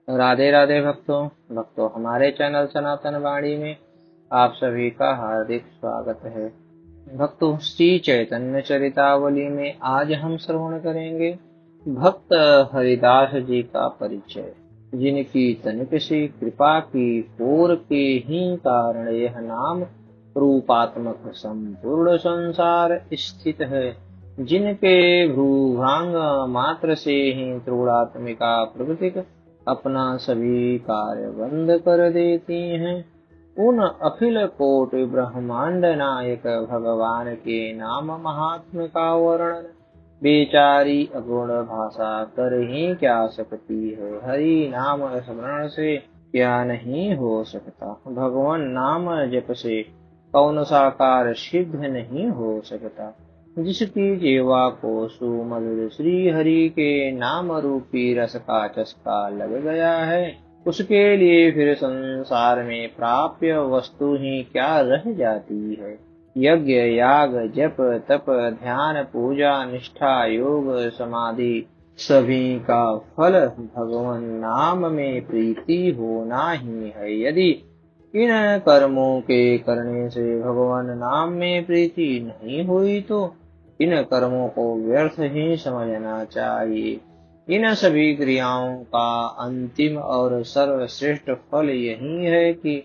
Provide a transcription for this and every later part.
राधे राधे भक्तों हमारे चैनल सनातन वाणी में आप सभी का हार्दिक स्वागत है। भक्तों, श्री चैतन्य चरितावली में आज हम श्रवण करेंगे भक्त हरिदास जी का परिचय, जिनकी तनिक सी कृपा की ओर के ही कारण यह नाम रूपात्मक संपूर्ण संसार स्थित है, जिनके भ्रूभंग मात्र से ही त्रिगुणात्मिका प्रकृति अपना सभी कार्य बंद कर देती हैं। उन अखिल कोटि ब्रह्मांड नायक भगवान के नाम महात्म का वर्णन बेचारी अगुण भाषा कर ही क्या सकती है। हरि नाम स्मरण से क्या नहीं हो सकता, भगवान नाम जप से कौन सा कार्य सिद्ध नहीं हो सकता। जिसकी जीवा को सुमधुर श्री हरि के नाम रूपी रस का चस्का लग गया है, उसके लिए फिर संसार में प्राप्य वस्तु ही क्या रह जाती है। यज्ञ याग जप तप ध्यान पूजा निष्ठा योग समाधि सभी का फल भगवान नाम में प्रीति होना ही है। यदि इन कर्मों के करने से भगवान नाम में प्रीति नहीं हुई तो इन कर्मों को व्यर्थ ही समझना चाहिए। इन सभी क्रियाओं का अंतिम और सर्वश्रेष्ठ फल यही है कि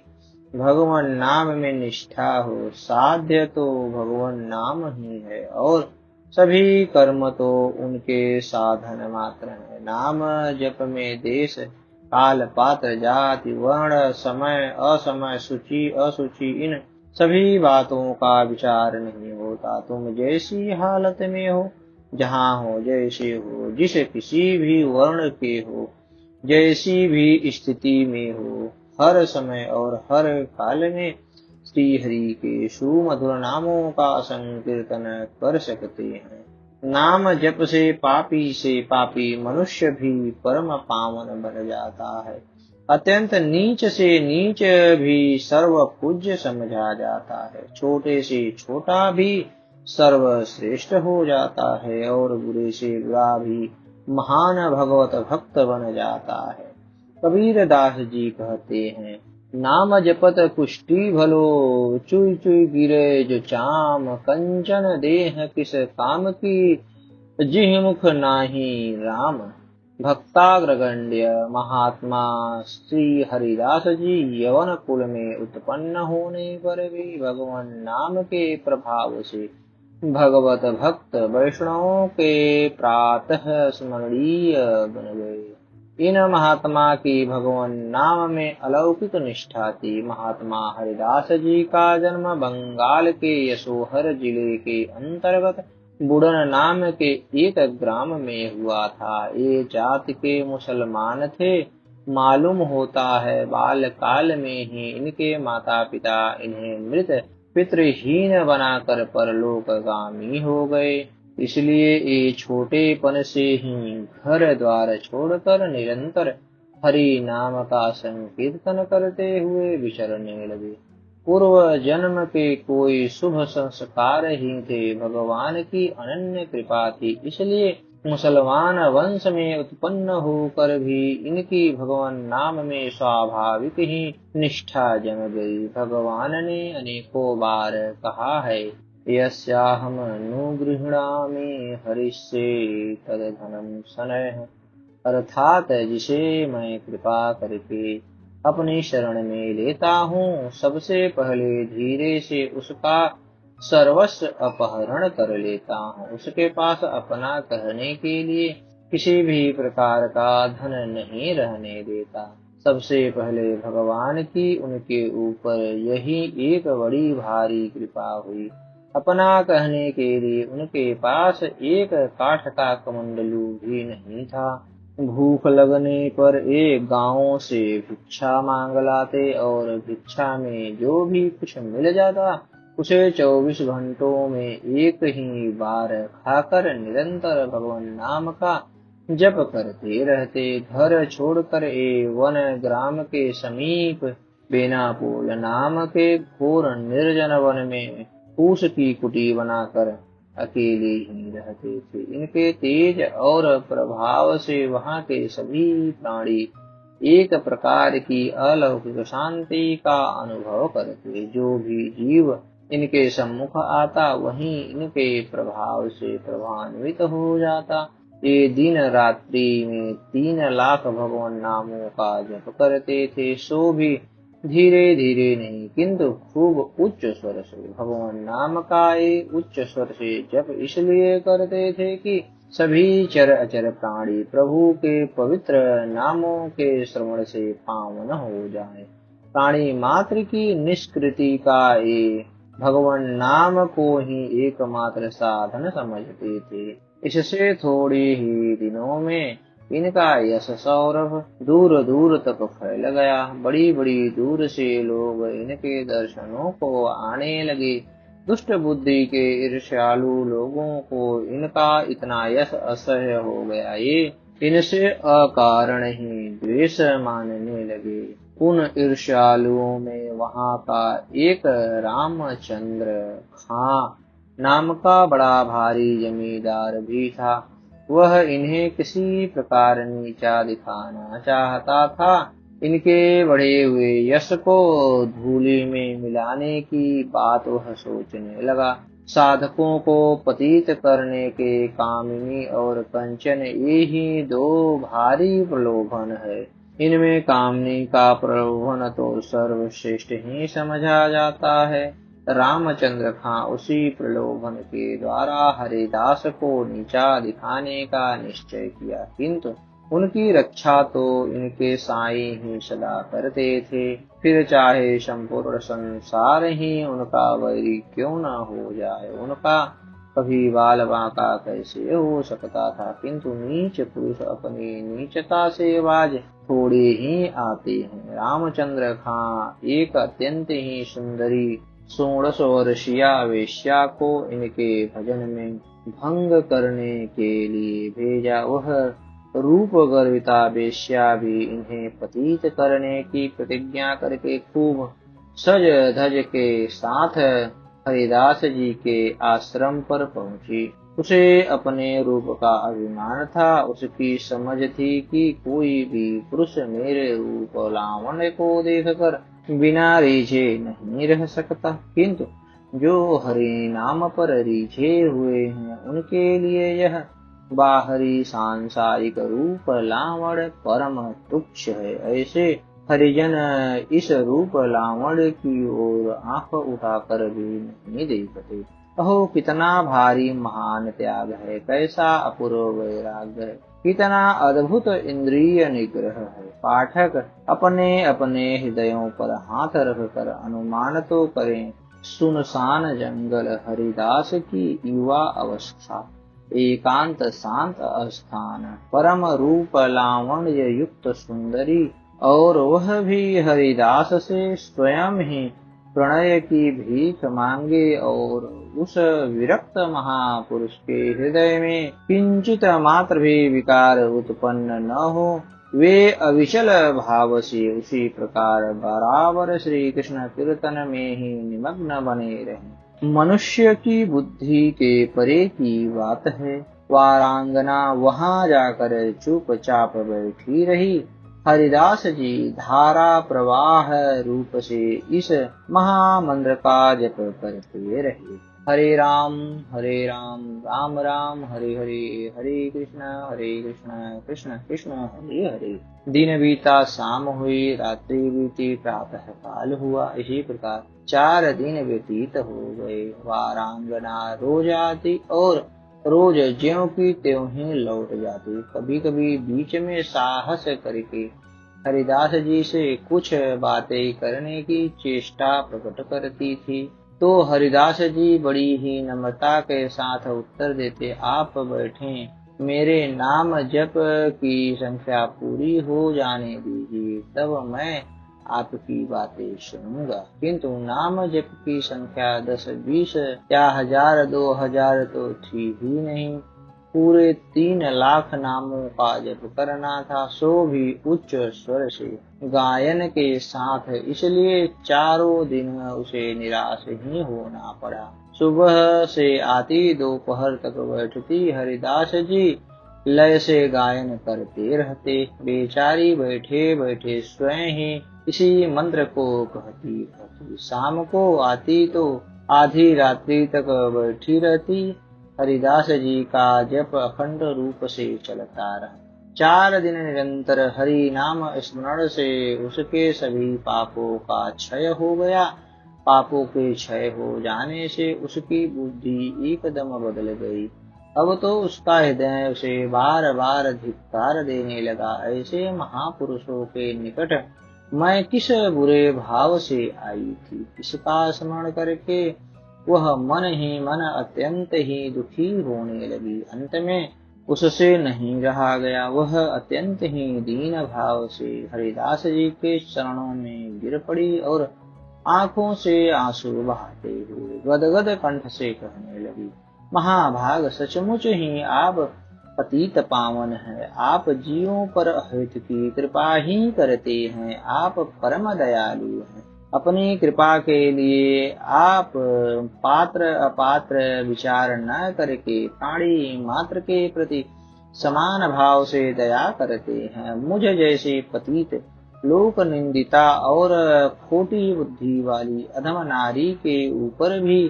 भगवान नाम में निष्ठा हो। साध्य तो भगवान नाम ही है और सभी कर्म तो उनके साधन मात्र हैं। नाम जप में देश काल पात्र जाति वर्ण समय असमय शुचि अशुचि इन सभी बातों का विचार नहीं होता। तुम जैसी हालत में हो, जहाँ हो, जैसे हो, जिस किसी भी वर्ण के हो, जैसी भी स्थिति में हो, हर समय और हर काल में श्री हरि के सुमधुर नामों का संकीर्तन कर सकते हैं। नाम जप से पापी मनुष्य भी परम पावन बन जाता है। अत्यंत नीच से नीच भी सर्व पूज्य समझा जाता है। छोटे से छोटा भी सर्वश्रेष्ठ हो जाता है और बुरे से बुरा भी महान भगवत भक्त बन जाता है। कबीर दास जी कहते हैं, नाम जपत कुष्ठी भलो चुई चुई गिरे जो चाम, कंचन देह किस काम की जिह मुख नाही राम। भक्ताग्रगण्य महात्मा श्री हरिदास जी यवन कुल में उत्पन्न होने पर भी भगवान नाम के प्रभाव से भगवत भक्त वैष्णवों के प्रातः स्मरणीय बन गए। इन महात्मा की भगवान नाम में अलौकिक निष्ठा थी। महात्मा हरिदास जी का जन्म बंगाल के यशोहर जिले के अंतर्गत बुड़न नाम के एक ग्राम में हुआ था। ये जाति के मुसलमान थे। मालूम होता है बाल काल में ही इनके माता पिता इन्हें मृत पितृहीन बनाकर परलोकगामी हो गए। इसलिए ये छोटेपन से ही घर द्वार छोड़कर निरंतर हरि नाम का संकीर्तन करते हुए विचरने लगे। पूर्व जन्म के कोई शुभ संस्कार ही थे। भगवान की अनन्य कृपा थी, इसलिए मुसलमान वंश में उत्पन्न होकर भी इनकी भगवान नाम में स्वाभाविक ही निष्ठा जम गई। भगवान ने अनेकों बार कहा है, यस्याहम अनुगृह्णामि हरिष्ये तदधनं शनैः, अर्थात जिसे मैं कृपा करके अपनी शरण में लेता हूँ, सबसे पहले धीरे से उसका सर्वस्व अपहरण कर लेता हूँ। उसके पास अपना कहने के लिए किसी भी प्रकार का धन नहीं रहने देता। सबसे पहले भगवान की उनके ऊपर यही एक बड़ी भारी कृपा हुई। अपना कहने के लिए उनके पास एक काठ का कमंडलू भी नहीं था। भूख लगने पर एक गांव से भिक्षा मांग लाते और भिक्षा में जो भी कुछ मिल जाता उसे 24 घंटों में एक ही बार खाकर निरंतर भगवान नाम का जप करते रहते। घर छोड़कर वन ग्राम के समीप बेनापोल नाम के घोर निर्जन वन में फूस की कुटी बनाकर अकेले ही रहते थे। इनके तेज और प्रभाव से वहां के सभी प्राणी एक प्रकार की अलौकिक शांति का अनुभव करते। जो भी जीव इनके सम्मुख आता वहीं इनके प्रभाव से प्रभान्वित हो जाता। ये दिन रात्रि में 3 लाख भगवान नामों का जप करते थे, सो भी धीरे धीरे नहीं किंतु खूब उच्च स्वर से। भगवान नाम का ये उच्च स्वर से जप इसलिए करते थे कि सभी चर अचर प्राणी प्रभु के पवित्र नामों के श्रवण से पावन हो जाए। प्राणी मात्र की निष्कृति का ये भगवान नाम को ही एकमात्र साधन समझते थे। इससे थोड़े ही दिनों में इनका यश सौरभ दूर दूर तक फैल गया। बड़ी बड़ी दूर से लोग इनके दर्शनों को आने लगे। दुष्ट बुद्धि के ईर्ष्यालु लोगों को इनका इतना यश असह्य हो गया, ये इनसे अकारण ही द्वेष मानने लगे। उन ईर्ष्यालुओं में वहां का एक रामचंद्र खां नाम का बड़ा भारी जमींदार भी था। वह इन्हें किसी प्रकार नीचा दिखाना चाहता था। इनके बढ़े हुए यश को धूलि में मिलाने की बात वह सोचने लगा। साधकों को पतित करने के कामिनी और कंचन ये ही दो भारी प्रलोभन है। इनमें कामनी का प्रलोभन तो सर्वश्रेष्ठ ही समझा जाता है। रामचंद्र खां उसी प्रलोभन के द्वारा हरिदास को नीचा दिखाने का निश्चय किया, किंतु उनकी रक्षा तो इनके साईं ही सदा करते थे। फिर चाहे संपूर्ण संसार ही उनका वैरी क्यों न हो जाए, उनका कभी बाल बांका कैसे हो सकता था। किंतु नीच पुरुष अपनी नीचता से बाज थोड़े ही आते हैं। रामचंद्र खां एक अत्यंत ही सुंदरी 16 वर्षीया वेश्या को इनके भजन में भंग करने के लिए भेजा। वह रूप गर्विता वेश्या भी इन्हें पतित करने की प्रतिज्ञा करके खूब सज धज के साथ हरिदास जी के आश्रम पर पहुंची। उसे अपने रूप का अभिमान था। उसकी समझ थी कि कोई भी पुरुष मेरे रूप लावण्य को देखकर बिना रीझे नहीं रह सकता, किंतु जो हरि नाम पर रीझे हुए हैं उनके लिए यह बाहरी सांसारिक रूप लावण्य परम तुच्छ है। ऐसे हरिजन इस रूप लावण्य की ओर आंख उठाकर भी नहीं देखते। अहो कितना भारी महान त्याग है, कैसा अपूर्व वैराग्य है, कितना अद्भुत इंद्रिय निग्रह है। पाठक अपने अपने हृदयों पर हाथ रखकर अनुमान तो करें। सुनसान जंगल, हरिदास की युवा अवस्था, एकांत शांत स्थान, परम रूप लावण्य युक्त सुंदरी, और वह भी हरिदास से स्वयं ही प्रणय की भीख मांगे। और उस विरक्त महापुरुष के हृदय में किंचित मात्र भी विकार उत्पन्न न हो। वे अविचल भाव से उसी प्रकार बराबर श्री कृष्ण कीर्तन में ही निमग्न बने रहे। मनुष्य की बुद्धि के परे की बात है। वारांगना वहां जाकर चुपचाप बैठी रही। हरिदास जी धारा प्रवाह रूप से इस महामंत्र का जप करते रहे। हरे राम राम राम हरे हरे, हरे कृष्ण कृष्ण कृष्ण हरे हरे। दिन बीता, शाम हुई, रात्रि बीती, प्रातः काल हुआ। इसी प्रकार 4 दिन व्यतीत हो गए। वारांगना रोज आती और रोज ज्यों की त्यों ही लौट जाती। कभी कभी बीच में साहस करके हरिदास जी से कुछ बातें करने की चेष्टा प्रकट करती थी, तो हरिदास जी बड़ी ही नम्रता के साथ उत्तर देते, आप बैठें, मेरे नाम जप की संख्या पूरी हो जाने दीजिए, तब मैं आपकी बातें सुनूंगा। किंतु नाम जप की संख्या 10, 20 या 1000, 2000 तो थी ही नहीं। पूरे 3 लाख नामों का जप करना था, सो भी उच्च स्वर से गायन के साथ। इसलिए चारों दिन उसे निराश ही होना पड़ा। सुबह से आती, दोपहर तक बैठती। हरिदास जी लय से गायन करते रहते। बेचारी बैठे बैठे स्वयं ही इसी मंत्र को कहती रहती। शाम को आती तो आधी रात्रि तक बैठी रहती। हरिदास जी का जप अखंड रूप से चलता रहा। 4 दिन निरंतर हरि नाम स्मरण से उसके सभी पापों का क्षय हो गया। पापों के क्षय हो जाने से उसकी बुद्धि एकदम बदल गई। अब तो उसका हृदय उसे बार बार धिक्कार देने लगा। ऐसे महापुरुषों के निकट मैं किस बुरे भाव से आई थी। इसका स्मरण करके वह मन ही मन अत्यंत ही दुखी होने लगी। अंत में उससे नहीं रहा गया। वह अत्यंत ही दीन भाव से हरिदास जी के चरणों में गिर पड़ी और आंखों से आंसू बहाते हुए गदगद कंठ से कहने लगी, महाभाग, सचमुच ही आप पतित पावन है। आप जीवों पर हित की कृपा ही करते हैं। आप परम दयालु हैं। अपनी कृपा के लिए आप पात्र अपात्र विचार न करके प्राणी मात्र के प्रति समान भाव से दया करते हैं। मुझ जैसे पतित, लोक निंदिता और खोटी बुद्धि वाली अधम नारी के ऊपर भी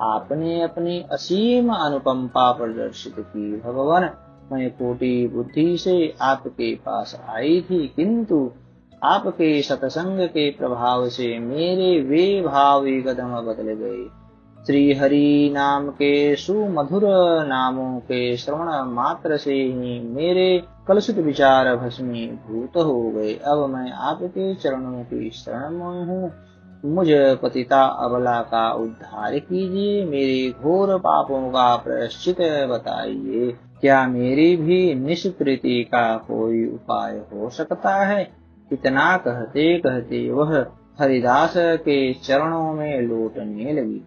आपने अपनी असीम अनुकंपा प्रदर्शित की। भगवान, मैं खोटी बुद्धि से आपके पास आई थी, किंतु आपके सत्संग के प्रभाव से मेरे वे भाव एकदम बदल गए। श्री हरि नाम के सुमधुर नामों के श्रवण मात्र से ही मेरे कलुषित विचार भस्मीभूत हो गए। अब मैं आपके चरणों की शरण में हूँ। मुझ पतिता अबला का उद्धार कीजिए। मेरे घोर पापों का प्रायश्चित बताइए। क्या मेरी भी निष्कृति का कोई उपाय हो सकता है। इतना कहते कहते वह हरिदास के चरणों में लौटने लगी।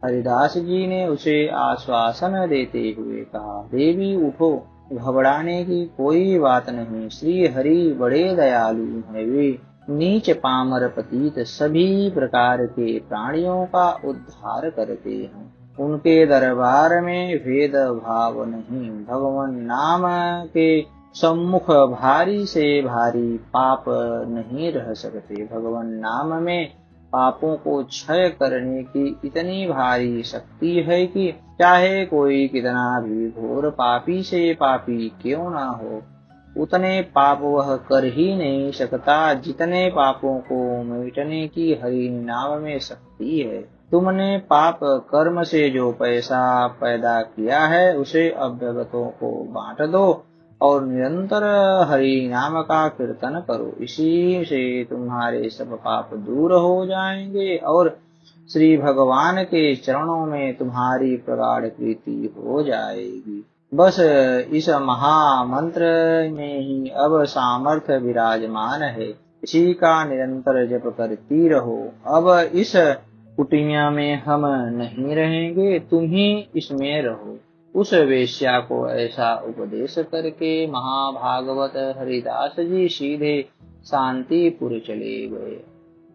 हरिदास जी ने उसे आश्वासन देते हुए कहा, देवी उठो, घबराने की कोई बात नहीं। श्री हरि बड़े दयालु हैं। वे नीच पामर पतित सभी प्रकार के प्राणियों का उद्धार करते हैं। उनके दरबार में भेद भाव नहीं। भगवान नाम के सम्मुख भारी से भारी पाप नहीं रह सकते। भगवान नाम में पापों को क्षय करने की इतनी भारी शक्ति है कि चाहे कोई कितना भी घोर पापी से पापी क्यों ना हो, उतने पाप वह कर ही नहीं सकता जितने पापों को मिटने की हरि नाम में शक्ति है। तुमने पाप कर्म से जो पैसा पैदा किया है उसे अभ्यगतों को बांट दो और निरंतर हरि नाम का कीर्तन करो। इसी से तुम्हारे सब पाप दूर हो जाएंगे और श्री भगवान के चरणों में तुम्हारी प्रगाढ़ प्रीति हो जाएगी। बस इस महामंत्र में ही अब सामर्थ्य विराजमान है। इसी का निरंतर जप करती रहो। अब इस कुटिया में हम नहीं रहेंगे, तुम ही इसमें रहो। उस वेश्या को ऐसा उपदेश करके महाभागवत हरिदास जी सीधे शांतिपुर चले गए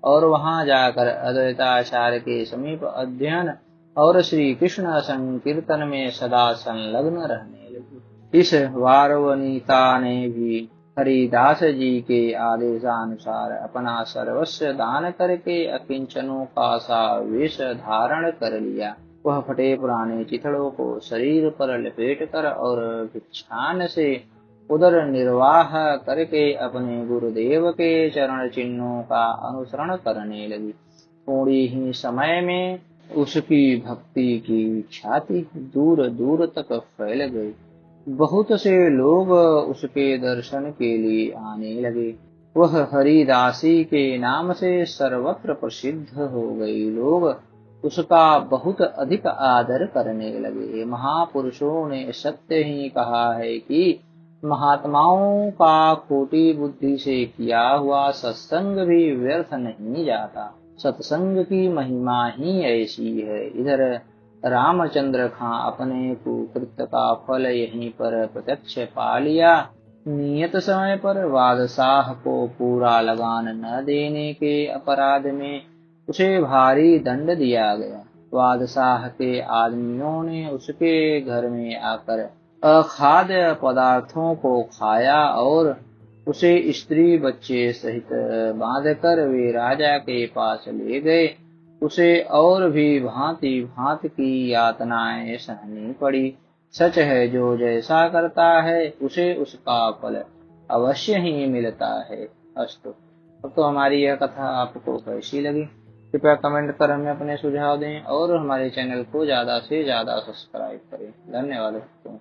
और वहां जाकर अद्वैताचार्य के समीप अध्ययन और श्री कृष्ण संकीर्तन में सदा संलग्न रहने लगे। इस वारवनिता ने भी हरिदास जी के आदेशानुसार अपना सर्वस्व दान करके अकिंचनों का सा वेश धारण कर लिया। वह फटे पुराने चिथड़ों को शरीर पर लपेट कर और भिक्षान से उदर निर्वाह करके अपने गुरुदेव के चरण चिन्हों का अनुसरण करने लगी। थोड़ी ही समय में उसकी भक्ति की ख्याति दूर दूर तक फैल गई। बहुत से लोग उसके दर्शन के लिए आने लगे। वह हरिदासी के नाम से सर्वत्र प्रसिद्ध हो गई। लोग उसका बहुत अधिक आदर करने लगे। महापुरुषों ने सत्य ही कहा है कि महात्माओं का खोटी बुद्धि से किया हुआ सत्संग भी व्यर्थ नहीं जाता। सत्संग की महिमा ही ऐसी है। इधर रामचंद्र खां अपने कुकृत्य का फल यहीं पर प्रत्यक्ष पा लिया। नियत समय पर बादशाह को पूरा लगान न देने के अपराध में उसे भारी दंड दिया गया। बादशाह के आदमियों ने उसके घर में आकर अखाद्य पदार्थों को खाया और उसे स्त्री बच्चे सहित बांधकर वे राजा के पास ले गए। उसे और भी भांति भांति की यातनाएं सहनी पड़ी। सच है, जो जैसा करता है उसे उसका फल अवश्य ही मिलता है। अस्तु। तो हमारी यह कथा आपको कैसी लगी, कृपया कमेंट कर हमें अपने सुझाव दें और हमारे चैनल को ज्यादा से ज्यादा सब्सक्राइब करें। धन्यवाद दोस्तों।